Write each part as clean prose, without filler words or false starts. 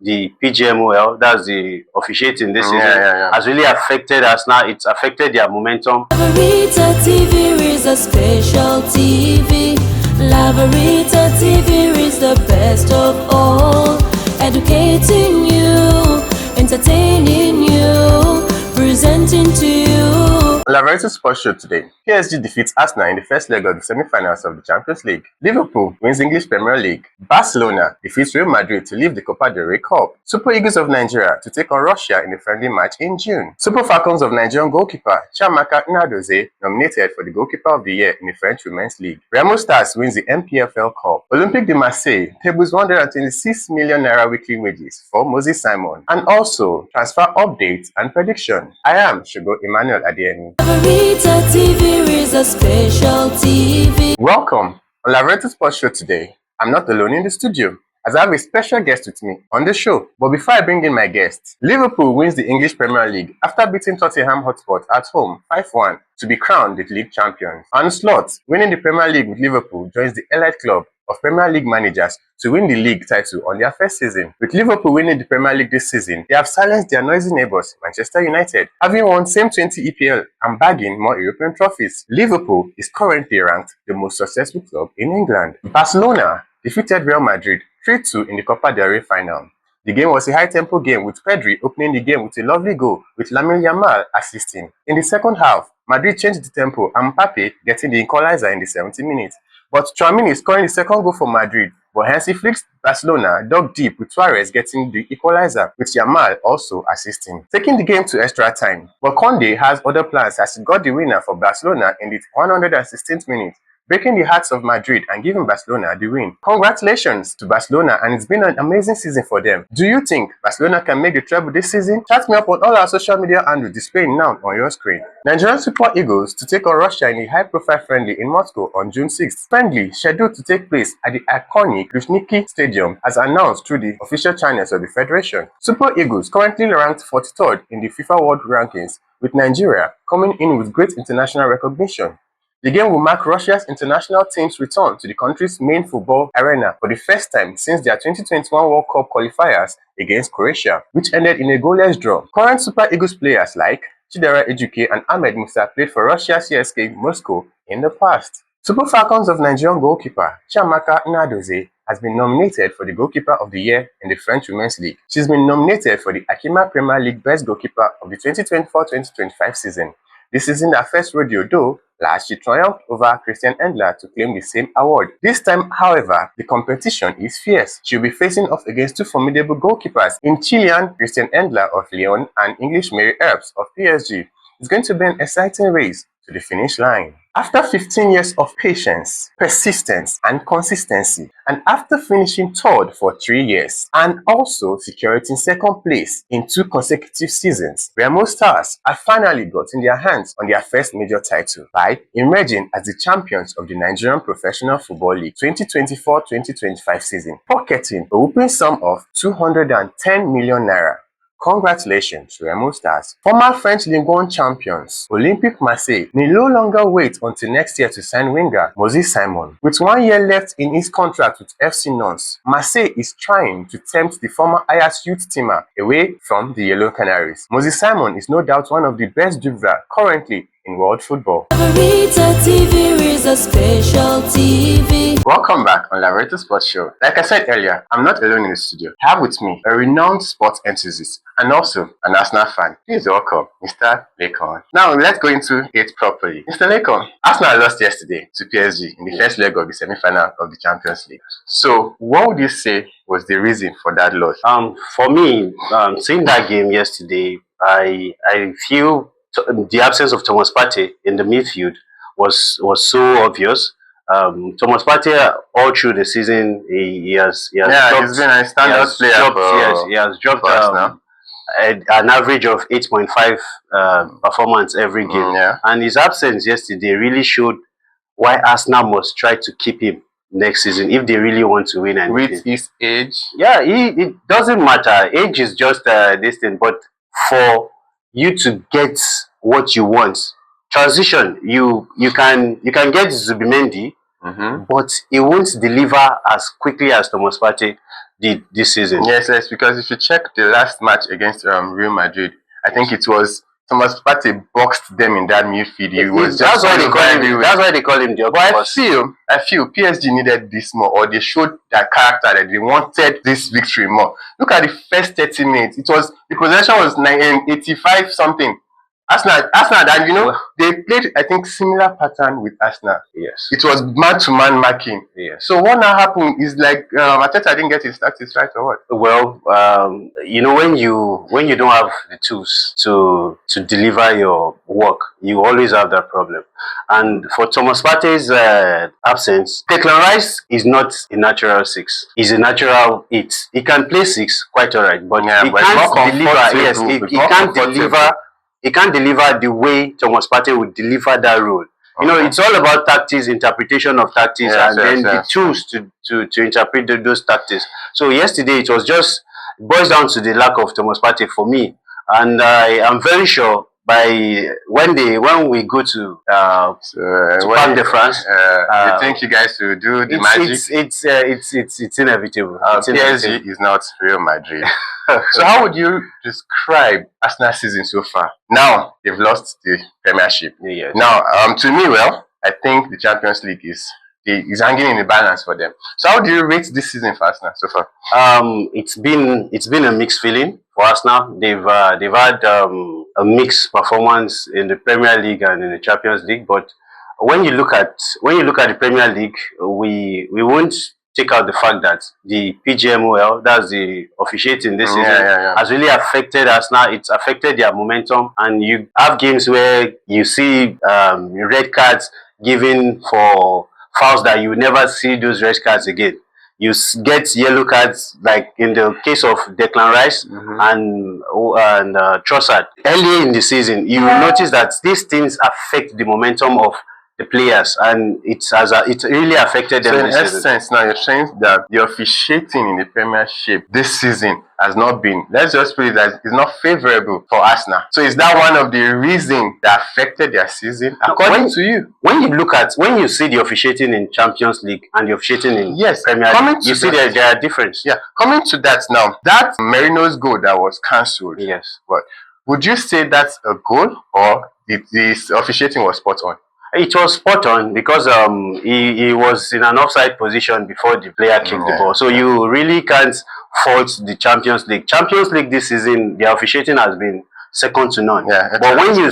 the PGMOL, that's the officiating this season, has really affected us now. It's affected their momentum. LAVERITATV is a special TV. LAVERITATV is the best of all. Educating you, entertaining you, presenting to you. On LAVERITATV Sports Show today, PSG defeats Arsenal in the first leg of the semi-finals of the Champions League. Liverpool wins English Premier League. Barcelona defeats Real Madrid to lift the Copa del Rey Cup. Super Eagles of Nigeria to take on Russia in a friendly match in June. Super Falcons of Nigerian goalkeeper Chiamaka Nnadozie nominated for the Goalkeeper of the Year in the French Women's League. Remo Stars wins the MPFL Cup. Olympique de Marseille tables 126 million naira weekly wages for Moses Simon. And also, transfer updates and prediction. I am Shugo Emmanuel Adeyemi. LAVERITATV is a special TV. Welcome on LAVERITATV Sports Show today. I'm not alone in the studio, as I have a special guest with me on the show. But before I bring in my guest, Liverpool wins the English Premier League after beating Tottenham Hotspur at home 5-1 to be crowned the league champions. And Slot, winning the Premier League with Liverpool, joins the elite club of Premier League managers to win the league title on their first season. With Liverpool winning the Premier League this season, they have silenced their noisy neighbours, Manchester United, having won same 20 EPL and bagging more European trophies. Liverpool is currently ranked the most successful club in England. Barcelona defeated Real Madrid 3-2 in the Copa del Rey final. The game was a high-tempo game, with Pedri opening the game with a lovely goal, with Lamine Yamal assisting. In the second half, Madrid changed the tempo and Mbappe getting the equalizer in the 70 minutes. But Tchouaméni scoring the second goal for Madrid, but Hansi Flick's Barcelona dug deep with Suarez getting the equalizer, with Yamal also assisting, taking the game to extra time. But Conde has other plans as he got the winner for Barcelona in the 116th minute, breaking the hearts of Madrid and giving Barcelona the win. Congratulations to Barcelona, and it's been an amazing season for them. Do you think Barcelona can make the treble this season? Chat me up on all our social media handles displaying now on your screen. Nigerian Super Eagles to take on Russia in a high-profile friendly in Moscow on June 6th. Friendly scheduled to take place at the iconic Luzhniki Stadium as announced through the official channels of the Federation. Super Eagles currently ranked 43rd in the FIFA World Rankings, with Nigeria coming in with great international recognition. The game will mark Russia's international team's return to the country's main football arena for the first time since their 2021 World Cup qualifiers against Croatia, which ended in a goalless draw. Current Super Eagles players like Chidera Ejuke and Ahmed Musa played for Russia's CSKA Moscow in the past. Super Falcons of Nigerian goalkeeper Chiamaka Nnadozie has been nominated for the Goalkeeper of the Year in the French Women's League. She's been nominated for the Akima Premier League Best Goalkeeper of the 2024-2025 season. This isn't her first rodeo though. Last, she triumphed over Christian Endler to claim the same award. This time, however, the competition is fierce. She'll be facing off against two formidable goalkeepers in Chilean Christian Endler of Lyon and English Mary Earps of PSG. It's going to be an exciting race to the finish line. After 15 years of patience, persistence, and consistency, and after finishing third for 3 years, and also securing second place in 2 consecutive seasons, Remo Stars have finally gotten their hands on their first major title by emerging as the champions of the Nigerian Professional Football League 2024-2025 season, pocketing a whopping sum of 210 million naira. Congratulations to Remo Stars. Former French Ligue 1 champions Olympique Marseille may no longer wait until next year to sign winger Moses Simon. With 1 year left in his contract with FC Nantes, Marseille is trying to tempt the former Ajax youth teamer away from the Yellow Canaries. Moses Simon is no doubt one of the best dribblers currently in world football. LAVERITATV is a special TV. Welcome back on LAVERITATV Sports Show. Like I said earlier, I'm not alone in the studio. I have with me a renowned sports enthusiast and also an Arsenal fan. Please welcome Mr. Lekon. Now let's go into it properly. Mr. Lekon, Arsenal lost yesterday to PSG in the first leg of the semi-final of the Champions League. So what would you say was the reason for that loss? For me, seeing that game yesterday, I feel the absence of Thomas Partey in the midfield was so obvious. Thomas Partey, all through the season, he has dropped, he's been a standout player. Yes, he has dropped an average of 8.5 performance every game. And his absence yesterday really showed why Arsenal must try to keep him next season if they really want to win. And with his age, it doesn't matter. Age is just this thing, but for you to get what you want, transition, you can get Zubimendi, but he won't deliver as quickly as Thomas Partey. did this season. Yes, because if you check the last match against Real Madrid, I think it was Thomas Partey boxed them in that midfield. He was That's just why they call him. everywhere. That's why they call him the But octopus. I feel PSG needed this more, or they showed their character that they wanted this victory more. Look at the first 30 minutes. It was the possession was 85 something. Arsenal, and they played, I think, similar pattern with Arsenal. Yes. It was man-to-man marking. Yes. So what now happened is like Arteta didn't get his tactics right, or what? Well, when you don't have the tools to deliver your work, you always have that problem. And for Thomas Partey's absence, Declan Rice is not a natural 6. He's a natural 8. He can play 6 quite alright, but he can't deliver. Yes, he can't deliver. He can't deliver the way Thomas Partey would deliver that role. It's all about tactics, interpretation of tactics, the tools to interpret those tactics. So yesterday it was just boils down to the lack of Thomas Partey for me, and I am very sure by when we go to Parc de France, you think you guys will do the magic? It's inevitable. PSG is not Real Madrid. So how would you describe Arsenal's season so far? Now they've lost the Premiership. Yes. Now, to me, I think the Champions League is hanging in the balance for them. So how do you rate this season for Arsenal so far? It's been a mixed feeling for Arsenal. They've had a mixed performance in the Premier League and in the Champions League. But when you look at the Premier League, we won't take out the fact that the PGMOL, that's the officiating this season, has really affected Arsenal. It's affected their momentum, and you have games where you see red cards given for fouls that you never see those red cards again. You get yellow cards, like in the case of Declan Rice and Trossard. Early in the season, you notice that these things affect the momentum of the players, and it really affected them. So in essence, now you're saying that the officiating in the Premiership this season has not been, let's just put it that it's not favorable for Arsenal. So is that one of the reasons that affected their season, according to you? When you see the officiating in Champions League and the officiating in Premier League, you see there are differences. Yeah, coming to that now, that Merino's goal that was cancelled. Yes. But would you say that's a goal, or the officiating was spot on? It was spot on because he was in an offside position before the player kicked the ball. So you really can't fault the Champions League. Champions League this season, the officiating has been second to none. Yeah, but when you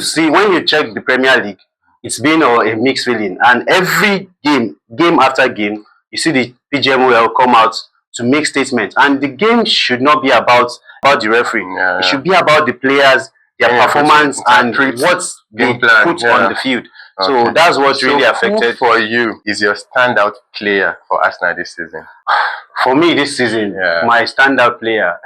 check the Premier League, it's been a mixed feeling. And every game after game, you see the PGMOL come out to make statements. And the game should not be about the referee. It should be about the players, their performance, and what they put on the field. So that's what really affected. Who for you is your standout player for Arsenal this season? For me this season, my standout player,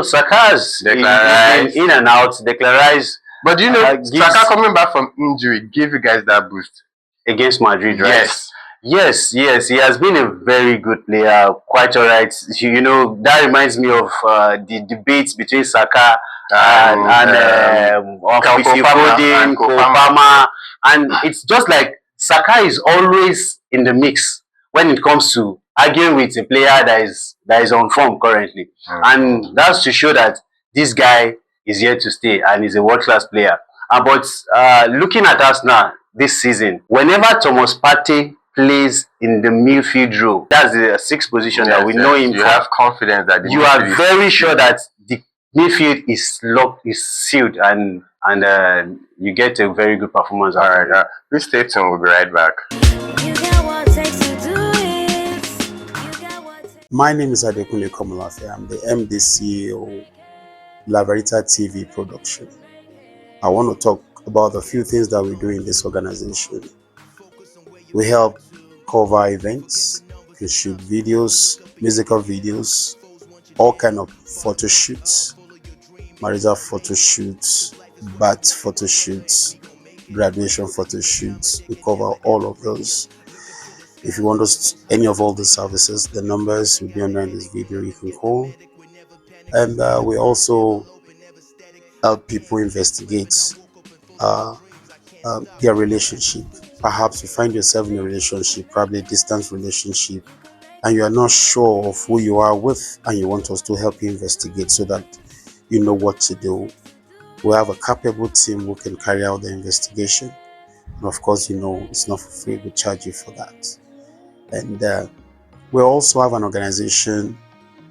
Saka's in and out. Declan Rice. But do you know, Saka coming back from injury gave you guys that boost against Madrid, right? Yes, he has been a very good player, quite alright. That reminds me of the debates between Saka and Kopama, and it's just like Saka is always in the mix when it comes to arguing with a player that is on form currently, and that's to show that this guy is here to stay and is a world-class player. But looking at us now this season, whenever Thomas Partey plays in the midfield role, that's the sixth position that we know him for. You have confidence that you are very sure that the midfield is locked, is sealed, and you get a very good performance. All right, please stay tuned. We'll be right back. My name is Adekunle Komolafe. I'm the MD CEO LAVERITATV production. I want to talk about a few things that we do in this organization. We help cover events, we shoot videos, musical videos, all kind of photo shoots, marital photo shoots, birth photo shoots, graduation photo shoots. We cover all of those. If you want us any of all the services, the numbers will be under this video. You can call, and we also help people investigate their relationship. Perhaps you find yourself in a relationship, probably a distance relationship, and you are not sure of who you are with, and you want us to help you investigate so that you know what to do, we have a capable team who can carry out the investigation. And of course, it's not for free, we charge you for that. And we also have an organization,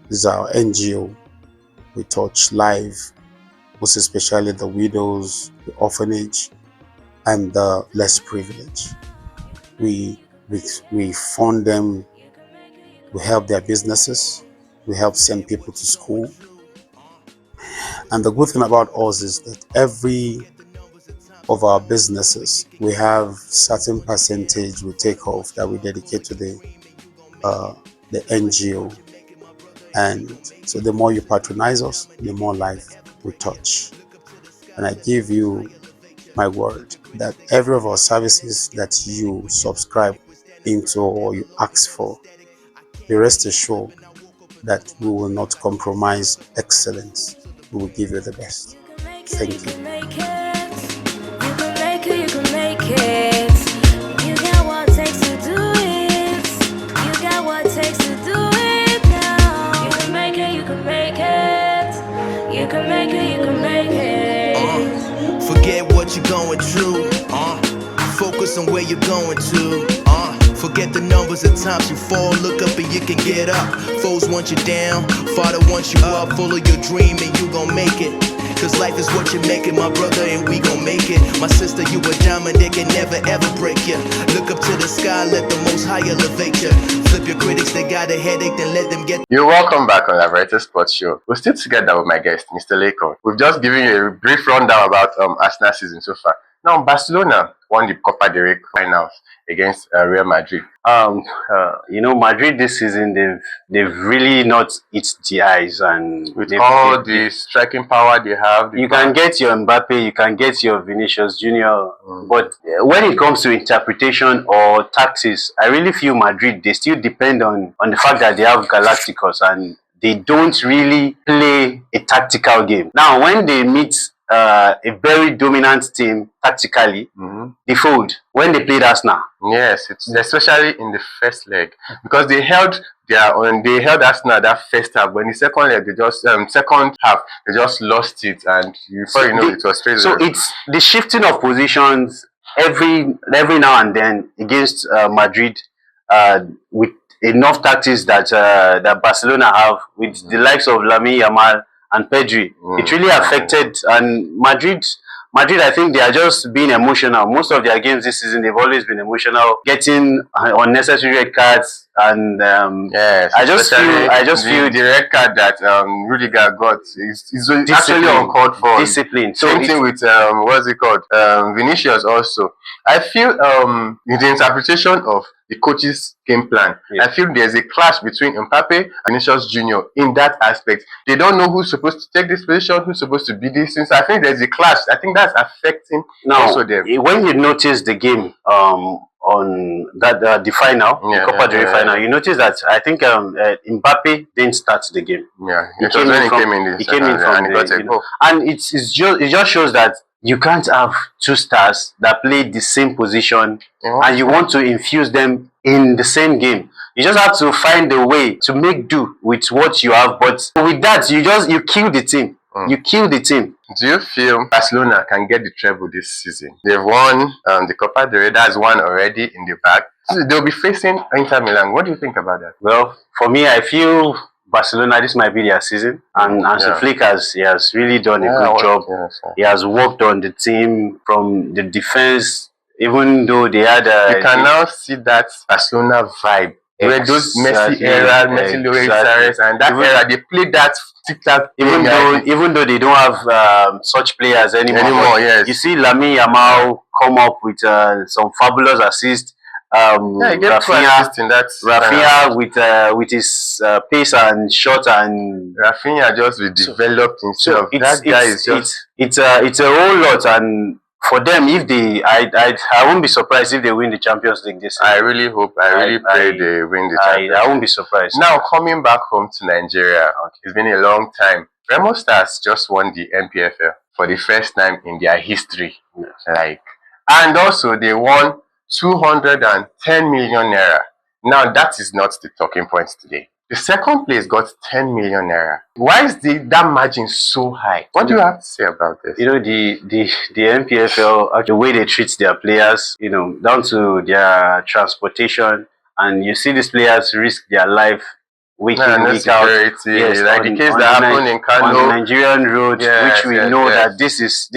this is our NGO. We touch life, most especially the widows, the orphanage, and the less privileged. We, we, we fund them, we help their businesses, we help send people to school. And the good thing about us is that every of our businesses, we have certain percentage we take off that we dedicate to the NGO. And so the more you patronize us, the more life we touch. And I give you my word that every of our services that you subscribe into or you ask for, be rest assured that we will not compromise excellence. We will give you the best. Thank you. You can make it, you can make it. You got what it takes to do it. You got what it takes to do it now. You can make it, you can make it. You can make it, you can make it. Forget what you're going through. Focus on where you're going to. Forget the numbers of times you fall. Look up and you can get up. Foes want you down, Father wants you up. Follow your dream and you gon' make it. Cause life is what you make it, my brother, and we gon' make it. My sister, you a diamond, they can never ever break you. Look up to the sky, let the most high elevate you. Flip your critics, they got a headache, then let them get. You're welcome back on LAVERITATV Sports Show. We're still together with my guest, Mr. Lakon. We've just given you a brief rundown about Arsenal season so far. Now, Barcelona won the Copa del Rey finals against Real Madrid. Madrid this season, they've really not hit the eyes, and with all the striking power they have. You can get your Mbappe, you can get your Vinicius Junior, but when it comes to interpretation or tactics, I really feel Madrid, they still depend on the fact that they have Galacticos, and they don't really play a tactical game. Now, when they meet a very dominant team tactically, they fold. When they played Arsenal, yes, it's especially in the first leg, because they held Arsenal that first half, but in the second leg, they just second half they just lost it, and before it was crazy. So it's the shifting of positions every now and then against Madrid, with enough tactics that that Barcelona have with the likes of Lamine Yamal and Pedri. It really affected, and Madrid, I think they are just being emotional. Most of their games this season, they've always been emotional, getting unnecessary red cards, and yes, I just feel the red card that Rudiger got is actually uncalled for. Discipline. So same thing with what's it called, Vinicius also. I feel in the interpretation of the coach's game plan, I feel there's a clash between Mbappe and Vinicius Junior in that aspect. They don't know who's supposed to take this position, who's supposed to be this. Since I think there's a clash, I think that's affecting also them. When you notice the game on that the final, the Copa del Rey final, you notice that I think Mbappe didn't start the game. Yeah, he came in from the goal. And it just shows that you can't have two stars that play the same position and you want to infuse them in the same game. You just have to find a way to make do with what you have. But with that, you kill the team. You kill the team. Do you feel Barcelona can get the treble this season? They've won the Copa del Rey. That's one already in the bag. So they'll be facing Inter Milan. What do you think about that? Well, for me, I feel Barcelona, this might be their season, and Hansi Flick has really done a good job. He has worked on the team from the defense, even though they had you can now see that Barcelona vibe. Where those Messi era, Messi, Luis, and that era, they played that TikTok. Even though they don't have such players anymore. Yes. You see Lamine Yamal come up with some fabulous assists. Rafinha with his pace and shot, and Rafinha just developed himself. That guy is just it's a whole lot, and for them, if they, I won't be surprised if they win the Champions League this year. I really hope, I really pray they win the Champions League. I won't be surprised. Now, coming back home to Nigeria, it's been a long time. Remo Stars just won the MPFL for the first time in their history. And also they won 210 million naira. Now, that is not the talking point today. The second place got 10 million naira. Why is that margin so high? What do you have to say about this? You know, the NPFL, the way they treat their players, you know, down to their transportation, and you see these players risk their life week in, No week out. security. Yes, Like the case that happened in on the Kano. Nigerian road, Yes, which we yes, know yes. that this is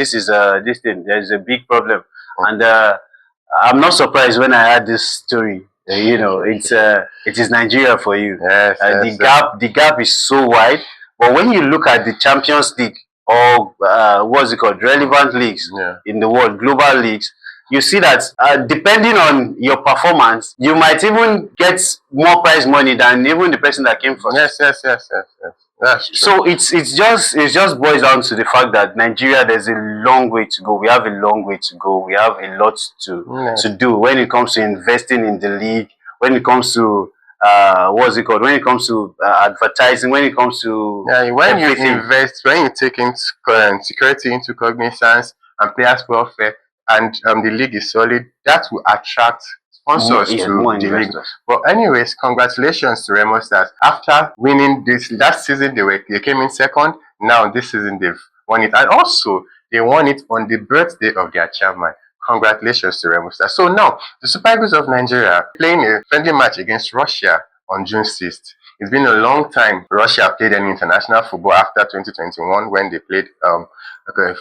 this thing. There's a big problem, and I'm not surprised when I heard this story. You know, it is Nigeria for you. Yes, yes, the gap is so wide. But when you look at the Champions League or what's it called, relevant leagues in the world, global leagues, you see that depending on your performance, you might even get more prize money than even the person that came first. Yes. That's true. So it's just boils down to the fact that Nigeria, there's a long way to go. We have a long way to go. We have a lot to do when it comes to investing in the league, when it comes to what's it called, when it comes to advertising, when it comes to when you invest, when you take into security into cognizance and players' welfare, and the league is solid, that will attract sponsors to the league. But anyways, congratulations to Remo Stars. After winning this last season, they came in second. Now this season they've won it, and also they won it on the birthday of their chairman. Congratulations to Remo Stars. So now the Super Eagles of Nigeria playing a friendly match against Russia on June 6th. It's been a long time Russia played any international football after 2021 when they played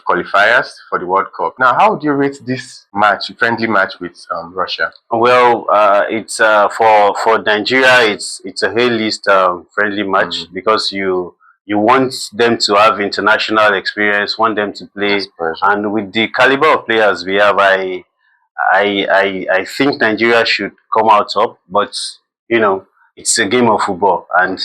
qualifiers for the World Cup. Now, how would you rate this match, friendly match with Russia? Well, it's for Nigeria, it's a A-list friendly match because you want them to have international experience, want them to play, and with the caliber of players we have, I think Nigeria should come out top, but you know, it's a game of football, and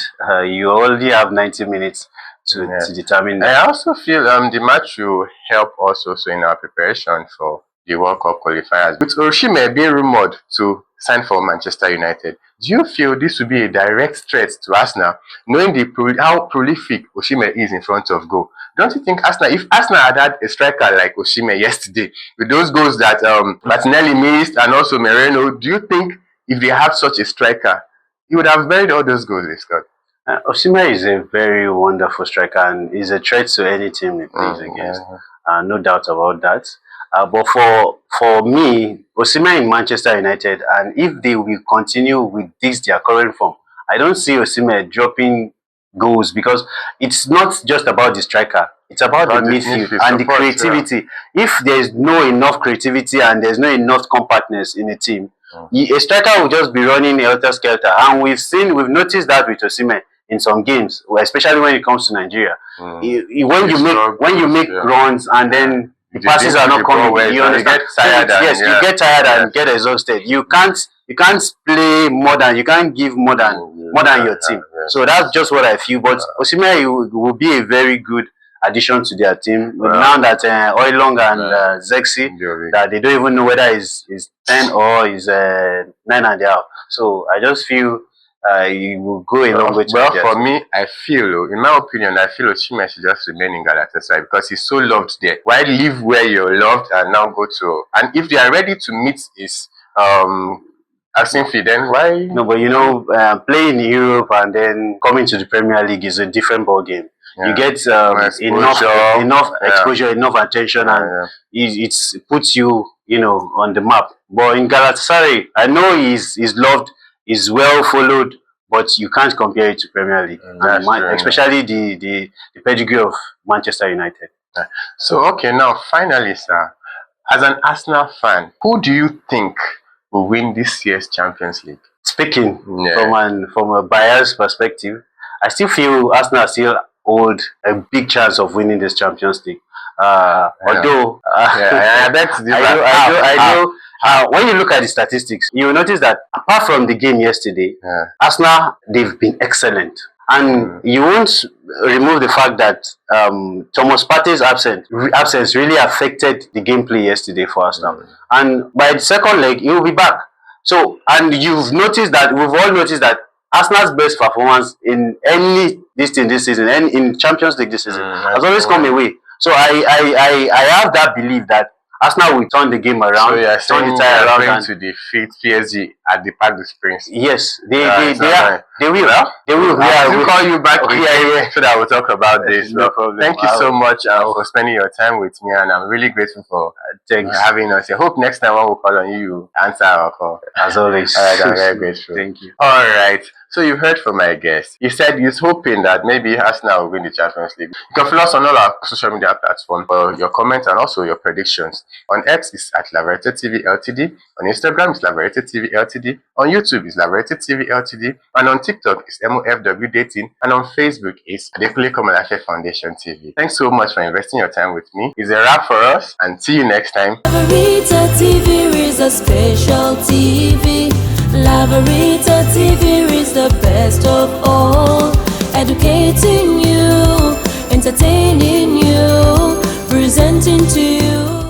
you only have 90 minutes to determine that. I also feel the match will help us also in our preparation for the World Cup qualifiers. With Osimhen being rumored to sign for Manchester United, do you feel this will be a direct threat to Arsenal, knowing how prolific Osimhen is in front of goal? Don't you think if Arsenal had a striker like Osimhen yesterday, with those goals that Martinelli missed and also Moreno, do you think if they have such a striker, he would have buried all those goals, Scott? Osimhen is a very wonderful striker and is a threat to any team he plays against. No doubt about that. But for me, Osimhen in Manchester United, and if they will continue with their current form, I don't see Osimhen dropping goals because it's not just about the striker. It's about the midfield and the creativity. If there's no enough creativity and there's no enough compactness in a team, a striker will just be running helter-skelter. And we've noticed that with Osimhen in some games, especially when it comes to Nigeria. When you make runs and then the passes are not coming, you understand? You get tired and get exhausted. You can't play more than, you can't give more than your team. So that's just what I feel. But Osimhen will be a very good addition to their team. Now that Oilong and Zexi, that they don't even know whether is 10 or is 9.5. So I just feel you will go a long way to for me, I feel, in my opinion, Osimhen should just remain in Galatasaray because he's so loved there. Why live where you're loved and now go to? And if they are ready to meet his asking fee, then why? No, but you know, playing in Europe and then coming to the Premier League is a different ball game. You get enough exposure, enough attention, and it puts you, on the map. But in Galatasaray, I know he's loved. Is well followed, but you can't compare it to Premier League, especially the pedigree of Manchester United. So, okay, now finally, sir, as an Arsenal fan, who do you think will win this year's Champions League? Speaking from a biased perspective, I still feel Arsenal still hold a big chance of winning this Champions League. Although I know. When you look at the statistics, you will notice that apart from the game yesterday, Arsenal, they've been excellent. And you won't remove the fact that Thomas Partey's absence really affected the gameplay yesterday for Arsenal. And by the second leg, he will be back. So, and we've all noticed that Arsenal's best performance in this season, and in Champions League this season, has always come away. So I have that belief that Arsenal will turn the game around. So you're turn saying the they tide are around. going And to defeat PSG at the Parc des Princes? yes, It's not fine. they will. Well, They will. I'll call you back Okay. here so that we'll talk about this. No Well, problem. thank you so much for spending your time with me, and I'm really grateful for Thanks. having us. I hope next time when we call on you, you answer our call. As always. All right, I'm very grateful. Thank you. All right. So you heard from my guest. He said he's hoping that maybe Arsenal will win the Champions League. You can follow us on all our social media platforms for your comments and also your predictions. On X is at LAVERITATV LTD. On Instagram is LAVERITATV LTD. On YouTube is LAVERITATV LTD. And on TikTok is MOFW Dating. And on Facebook is Adekunle Komolafe Foundation TV. Thanks so much for investing your time with me. It's a wrap for us, and see you next time. LAVERITATV is a special TV. LAVERITATV is the best of all. Educating you, entertaining you, presenting to you.